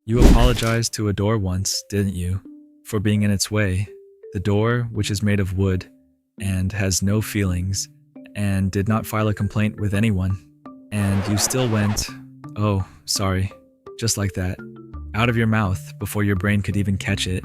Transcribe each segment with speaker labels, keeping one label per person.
Speaker 1: You apologized to a door once, didn't you? For being in its way. The door, which is made of wood and has no feelings, and did not file a complaint with anyone. And you still went, "Oh, sorry," just like that, out of your mouth before your brain could even catch it.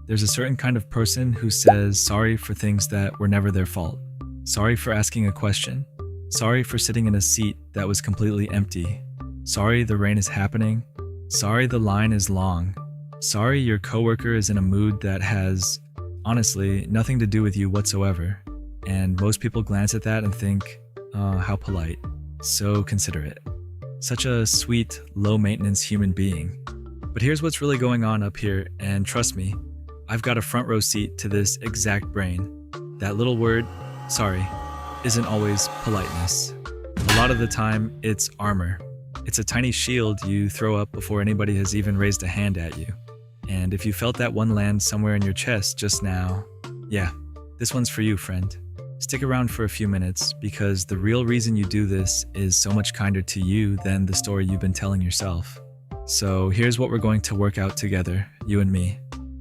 Speaker 1: There's a certain kind of person who says sorry for things that were never their fault. Sorry for asking a question. Sorry for sitting in a seat that was completely empty. Sorry the rain is happening. Sorry the line is long. Sorry your coworker is in a mood that has, honestly, nothing to do with you whatsoever. And most people glance at that and think, oh, how polite. So considerate. Such a sweet, low-maintenance human being. But here's what's really going on up here, and trust me, I've got a front row seat to this exact brain. That little word, sorry, isn't always politeness. A lot of the time, it's armor. It's a tiny shield you throw up before anybody has even raised a hand at you. And if you felt that one land somewhere in your chest just now, yeah, this one's for you, friend. Stick around for a few minutes, because the real reason you do this is so much kinder to you than the story you've been telling yourself. So here's what we're going to work out together, you and me.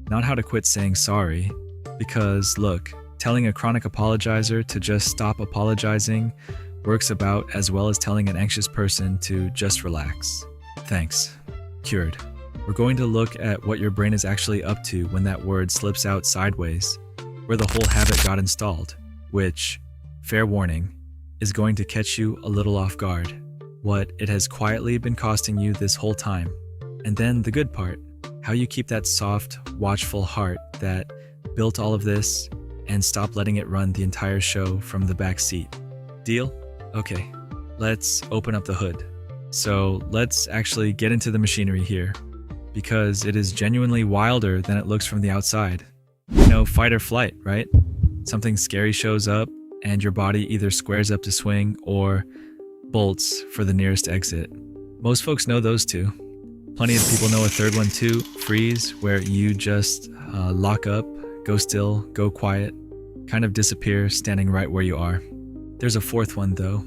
Speaker 1: Not how to quit saying sorry, because look, telling a chronic apologizer to just stop apologizing works about as well as telling an anxious person to just relax. Thanks. Cured. We're going to look at what your brain is actually up to when that word slips out sideways, where the whole habit got installed, which, fair warning, is going to catch you a little off guard. What it has quietly been costing you this whole time. And then the good part, how you keep that soft, watchful heart that built all of this and stop letting it run the entire show from the back seat. Deal? Okay, let's open up the hood. So let's actually get into the machinery here, because it is genuinely wilder than it looks from the outside. You know, fight or flight, right? Something scary shows up and your body either squares up to swing or bolts for the nearest exit. Most folks know those two. Plenty of people know a third one too, freeze, where you just lock up, go still, go quiet, kind of disappear standing right where you are. There's a fourth one though.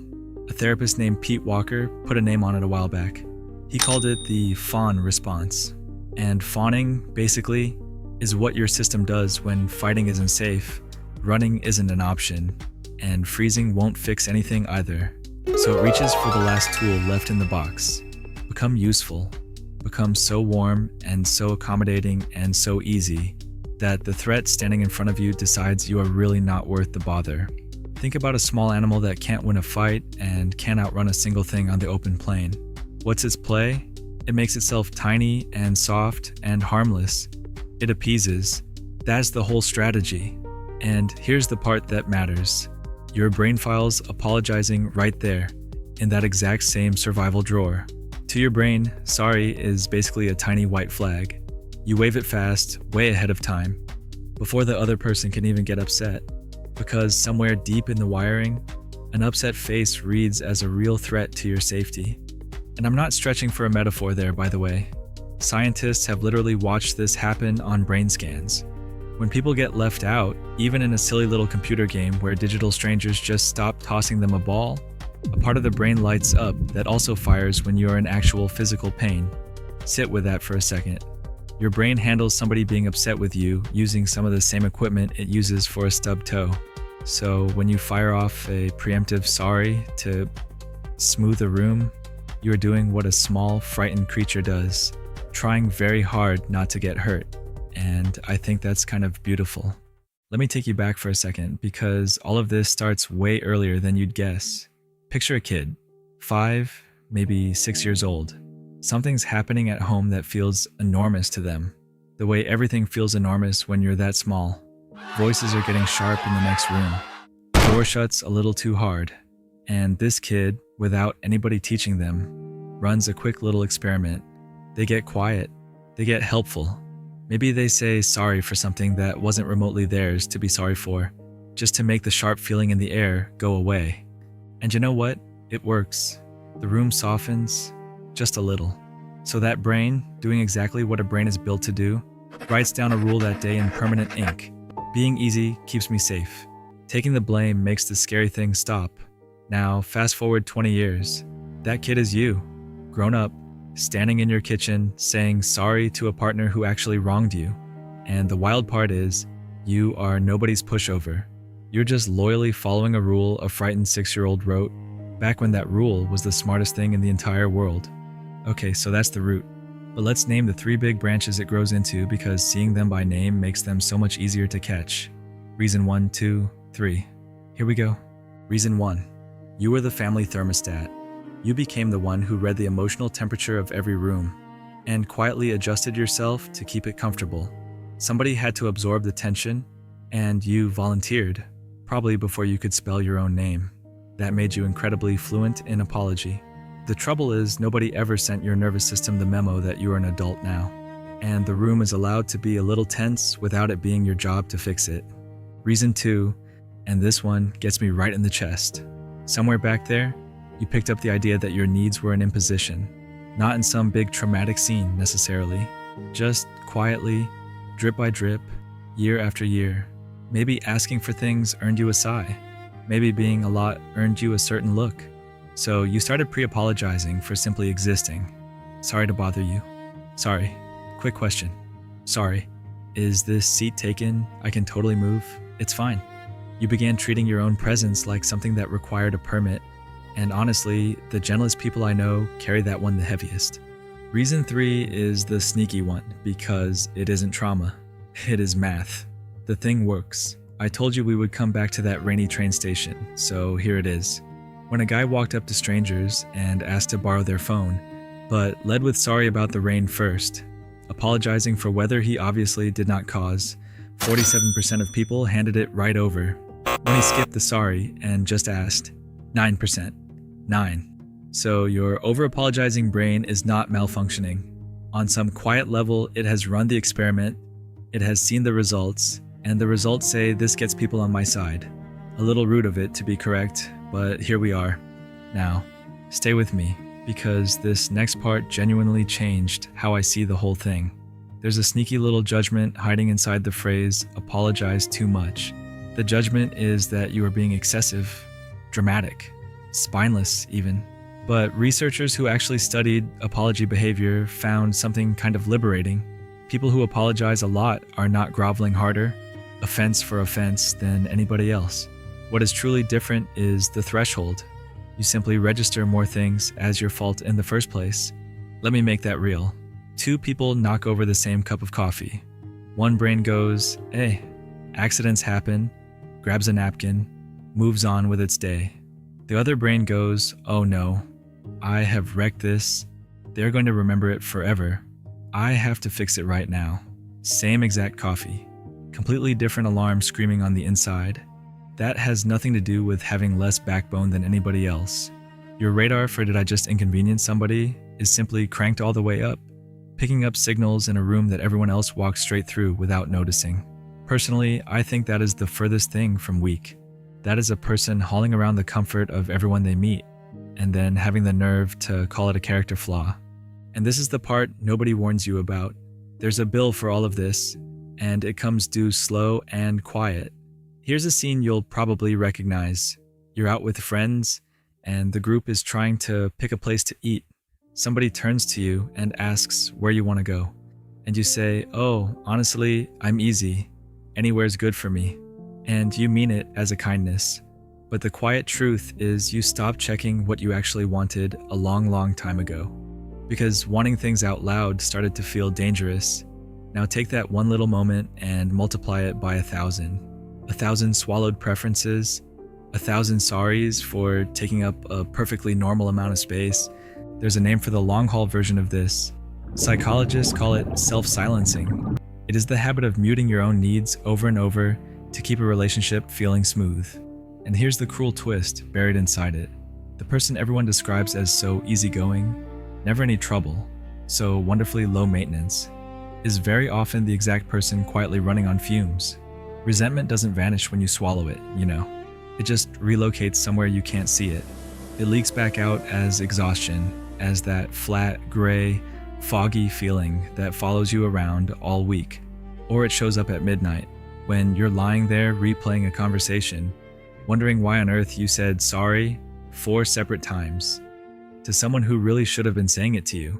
Speaker 1: A therapist named Pete Walker put a name on it a while back. He called it the fawn response. And fawning, basically, is what your system does when fighting isn't safe, running isn't an option, and freezing won't fix anything either. So it reaches for the last tool left in the box. Become useful. Become so warm and so accommodating and so easy that the threat standing in front of you decides you are really not worth the bother. Think about a small animal that can't win a fight and can't outrun a single thing on the open plain. What's its play? It makes itself tiny and soft and harmless. It appeases. That's the whole strategy. And here's the part that matters. Your brain file's apologizing right there, in that exact same survival drawer. To your brain, sorry is basically a tiny white flag. You wave it fast, way ahead of time, before the other person can even get upset. Because somewhere deep in the wiring, an upset face reads as a real threat to your safety. And I'm not stretching for a metaphor there, by the way. Scientists have literally watched this happen on brain scans. When people get left out, even in a silly little computer game where digital strangers just stop tossing them a ball, a part of the brain lights up that also fires when you're in actual physical pain. Sit with that for a second. Your brain handles somebody being upset with you using some of the same equipment it uses for a stubbed toe. So when you fire off a preemptive sorry to smooth a room, you're doing what a small, frightened creature does, trying very hard not to get hurt. And I think that's kind of beautiful. Let me take you back for a second, because all of this starts way earlier than you'd guess. Picture a kid, 5, maybe 6 years old. Something's happening at home that feels enormous to them, the way everything feels enormous when you're that small. Voices are getting sharp in the next room. Door shuts a little too hard. And this kid, without anybody teaching them, runs a quick little experiment. They get quiet. They get helpful. Maybe they say sorry for something that wasn't remotely theirs to be sorry for, just to make the sharp feeling in the air go away. And you know what? It works. The room softens just a little. So that brain, doing exactly what a brain is built to do, writes down a rule that day in permanent ink. Being easy keeps me safe. Taking the blame makes the scary thing stop. Now, fast forward 20 years. That kid is you, grown up, standing in your kitchen saying sorry to a partner who actually wronged you. And the wild part is, you are nobody's pushover. You're just loyally following a rule a frightened 6-year-old wrote, back when that rule was the smartest thing in the entire world. Okay, so that's the root. But let's name the 3 big branches it grows into, because seeing them by name makes them so much easier to catch. Reason 1, 2, 3. Here we go. Reason 1. You were the family thermostat. You became the one who read the emotional temperature of every room and quietly adjusted yourself to keep it comfortable. Somebody had to absorb the tension, and you volunteered, probably before you could spell your own name. That made you incredibly fluent in apology. The trouble is, nobody ever sent your nervous system the memo that you are an adult now, and the room is allowed to be a little tense without it being your job to fix it. Reason 2, and this one gets me right in the chest. Somewhere back there, you picked up the idea that your needs were an imposition, not in some big traumatic scene necessarily, just quietly, drip by drip, year after year. Maybe asking for things earned you a sigh. Maybe being a lot earned you a certain look. So you started pre-apologizing for simply existing. Sorry to bother you. Sorry. Quick question. Sorry. Is this seat taken? I can totally move. It's fine. You began treating your own presence like something that required a permit. And honestly, the gentlest people I know carry that one the heaviest. Reason 3 is the sneaky one, because it isn't trauma. It is math. The thing works. I told you we would come back to that rainy train station, so here it is. When a guy walked up to strangers and asked to borrow their phone, but led with sorry about the rain first, apologizing for weather he obviously did not cause, 47% of people handed it right over. When he skipped the sorry and just asked, 9%. 9. So your over-apologizing brain is not malfunctioning. On some quiet level, it has run the experiment, it has seen the results, and the results say this gets people on my side. A little rude of it, to be correct, but here we are. Now, stay with me, because this next part genuinely changed how I see the whole thing. There's a sneaky little judgment hiding inside the phrase, apologize too much. The judgment is that you are being excessive, dramatic, spineless even. But researchers who actually studied apology behavior found something kind of liberating. People who apologize a lot are not groveling harder, offense for offense, than anybody else. What is truly different is the threshold. You simply register more things as your fault in the first place. Let me make that real. 2 people knock over the same cup of coffee. One brain goes, hey, accidents happen, grabs a napkin, moves on with its day. The other brain goes, oh no, I have wrecked this. They're going to remember it forever. I have to fix it right now. Same exact coffee. Completely different alarm screaming on the inside. That has nothing to do with having less backbone than anybody else. Your radar for did I just inconvenience somebody is simply cranked all the way up, picking up signals in a room that everyone else walks straight through without noticing. Personally, I think that is the furthest thing from weak. That is a person hauling around the comfort of everyone they meet, and then having the nerve to call it a character flaw. And this is the part nobody warns you about. There's a bill for all of this, and it comes due slow and quiet. Here's a scene you'll probably recognize. You're out with friends, and the group is trying to pick a place to eat. Somebody turns to you and asks where you want to go. And you say, oh, honestly, I'm easy. Anywhere's good for me. And you mean it as a kindness. But the quiet truth is you stopped checking what you actually wanted a long, long time ago. Because wanting things out loud started to feel dangerous. Now take that one little moment and multiply it by 1,000. 1,000 swallowed preferences, 1,000 sorries for taking up a perfectly normal amount of space. There's a name for the long-haul version of this. Psychologists call it self-silencing. It is the habit of muting your own needs over and over to keep a relationship feeling smooth. And here's the cruel twist buried inside it. The person everyone describes as so easygoing, never any trouble, so wonderfully low maintenance, is very often the exact person quietly running on fumes. Resentment doesn't vanish when you swallow it, you know. It just relocates somewhere you can't see it. It leaks back out as exhaustion, as that flat, gray, foggy feeling that follows you around all week. Or it shows up at midnight, when you're lying there replaying a conversation, wondering why on earth you said sorry 4 separate times to someone who really should have been saying it to you.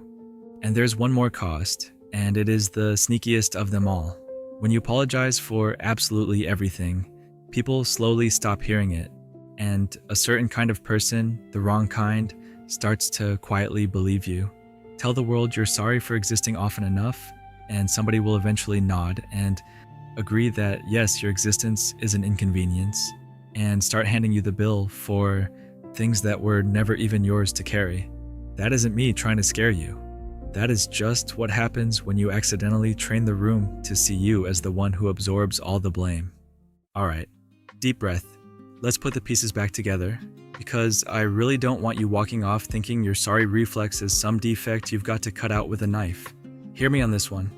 Speaker 1: And there's one more cost, and it is the sneakiest of them all. When you apologize for absolutely everything, people slowly stop hearing it, and a certain kind of person, the wrong kind, starts to quietly believe you. Tell the world you're sorry for existing often enough, and somebody will eventually nod and agree that yes, your existence is an inconvenience, and start handing you the bill for things that were never even yours to carry. That isn't me trying to scare you. That is just what happens when you accidentally train the room to see you as the one who absorbs all the blame. Alright, deep breath. Let's put the pieces back together, because I really don't want you walking off thinking your sorry reflex is some defect you've got to cut out with a knife. Hear me on this one.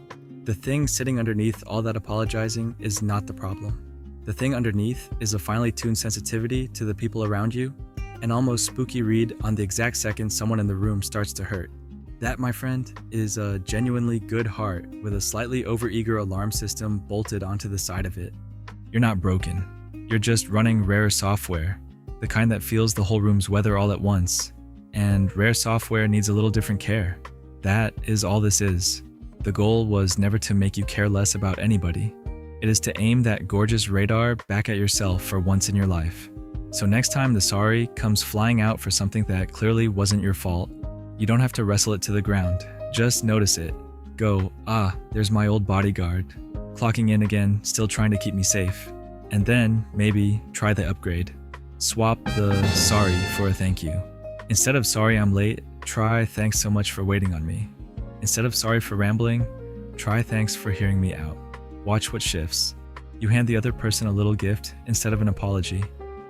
Speaker 1: The thing sitting underneath all that apologizing is not the problem. The thing underneath is a finely tuned sensitivity to the people around you, an almost spooky read on the exact second someone in the room starts to hurt. That, my friend, is a genuinely good heart with a slightly overeager alarm system bolted onto the side of it. You're not broken. You're just running rare software, the kind that feels the whole room's weather all at once. And rare software needs a little different care. That is all this is. The goal was never to make you care less about anybody. It is to aim that gorgeous radar back at yourself for once in your life. So next time the sorry comes flying out for something that clearly wasn't your fault, you don't have to wrestle it to the ground. Just notice it. Go, there's my old bodyguard, clocking in again, still trying to keep me safe. And then, maybe, try the upgrade. Swap the sorry for a thank you. Instead of sorry I'm late, try thanks so much for waiting on me. Instead of sorry for rambling, try thanks for hearing me out. Watch what shifts. You hand the other person a little gift instead of an apology,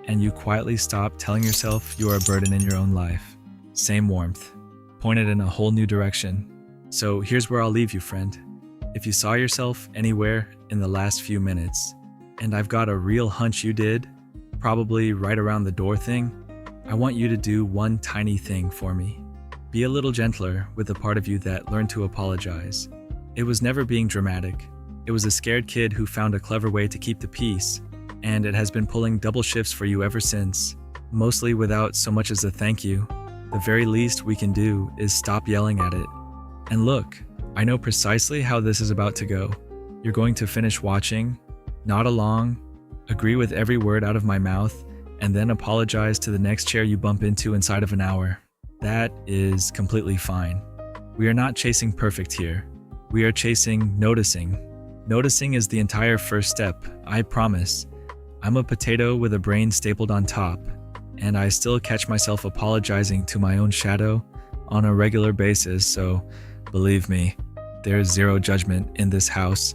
Speaker 1: and you quietly stop telling yourself you are a burden in your own life. Same warmth, pointed in a whole new direction. So here's where I'll leave you, friend. If you saw yourself anywhere in the last few minutes, and I've got a real hunch you did, probably right around the door thing, I want you to do one tiny thing for me. Be a little gentler with the part of you that learned to apologize. It was never being dramatic. It was a scared kid who found a clever way to keep the peace, and it has been pulling double shifts for you ever since, mostly without so much as a thank you. The very least we can do is stop yelling at it. And look, I know precisely how this is about to go. You're going to finish watching, nod along, agree with every word out of my mouth, and then apologize to the next chair you bump into inside of an hour. That is completely fine. We are not chasing perfect here. We are chasing noticing. Noticing is the entire first step, I promise. I'm a potato with a brain stapled on top, and I still catch myself apologizing to my own shadow on a regular basis, so believe me, there's zero judgment in this house.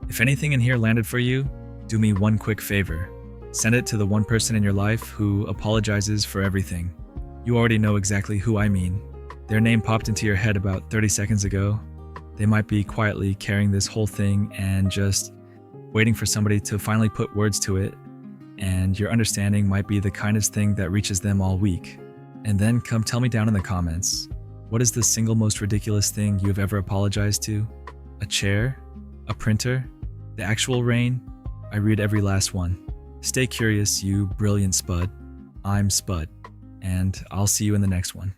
Speaker 1: If anything in here landed for you, do me one quick favor. Send it to the one person in your life who apologizes for everything. You already know exactly who I mean. Their name popped into your head about 30 seconds ago. They might be quietly carrying this whole thing and just waiting for somebody to finally put words to it, and your understanding might be the kindest thing that reaches them all week. And then come tell me down in the comments, what is the single most ridiculous thing you have ever apologized to? A chair? A printer? The actual rain? I read every last one. Stay curious, you brilliant Spud. I'm Spud, and I'll see you in the next one.